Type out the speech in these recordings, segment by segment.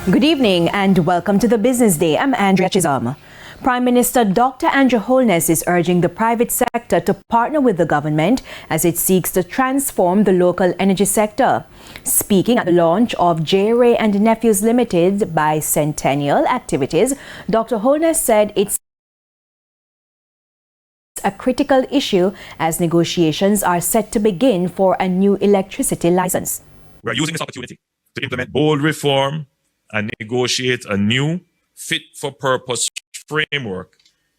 Good evening and welcome to the Business Day. I'm Andrea Chisholm. Prime Minister Dr. Andrew Holness is urging the private sector to partner with the government as it seeks to transform the local energy sector. Speaking at the launch of J. Ray and Nephews Limited bicentennial activities, Dr. Holness said it's a critical issue as negotiations are set to begin for a new electricity license. We are using this opportunity to implement bold reform and negotiate a new fit-for-purpose framework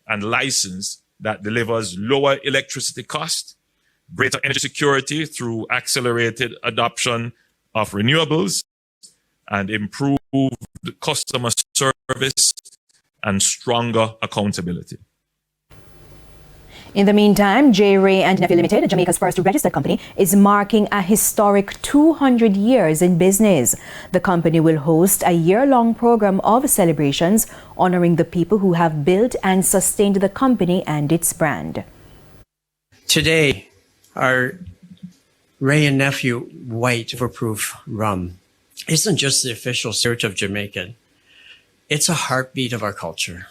and license that delivers lower electricity cost, greater energy security through accelerated adoption of renewables, and improved customer service and stronger accountability. In the meantime, J. Ray and Nephews Limited, Jamaica's first registered company, is marking a historic 200 years in business. The company will host a year-long program of celebrations honoring the people who have built and sustained the company and its brand. Today, our Ray and Nephew White Overproof Rum isn't just the official spirit of Jamaica. It's a heartbeat of our culture.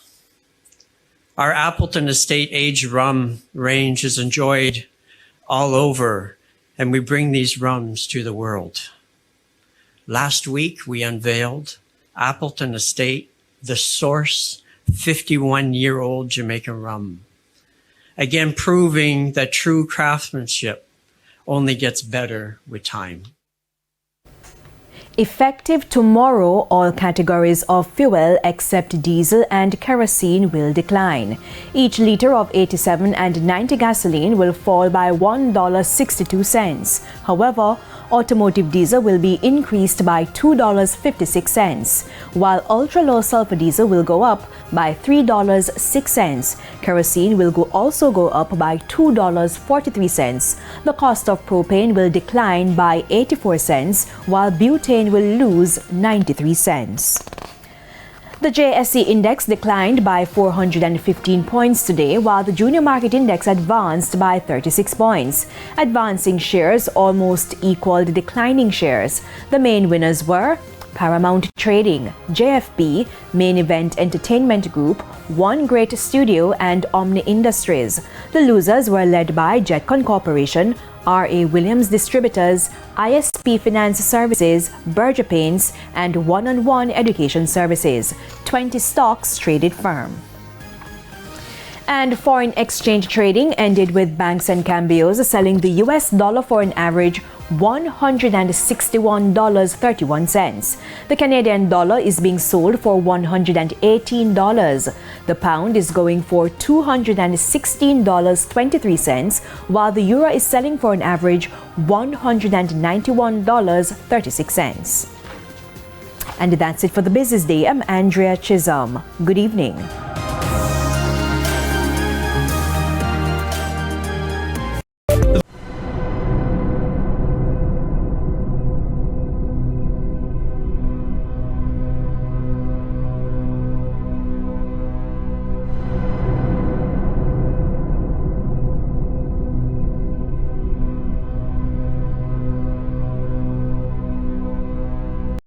Our Appleton Estate aged rum range is enjoyed all over, and we bring these rums to the world. Last week, we unveiled Appleton Estate, the Source 51-year-old Jamaican rum. Again, proving that true craftsmanship only gets better with time. Effective tomorrow, all categories of fuel except diesel and kerosene will decline. Each liter of 87 and 90 gasoline will fall by $1.62. However, automotive diesel will be increased by $2.56, while ultra-low sulfur diesel will go up by $3.06. Kerosene will also go up by $2.43. The cost of propane will decline by 84 cents, while butane will lose 93 cents. The JSE index declined by 415 points today, while the junior market index advanced by 36 points. Advancing shares almost equaled declining shares. The main winners were Paramount Trading, JFP, Main Event Entertainment Group, One Great Studio, and Omni Industries. The losers were led by Jetcon Corporation, R.A. Williams Distributors, ISP Finance Services, Berger Paints, and One-on-One Education Services. 20 stocks traded firm. And foreign exchange trading ended with banks and cambios selling the US dollar for an average $161.31. The Canadian dollar is being sold for $118. The pound is going for $216.23, while the euro is selling for an average $191.36. And that's it for the Business Day. I'm Andrea Chisholm. Good evening.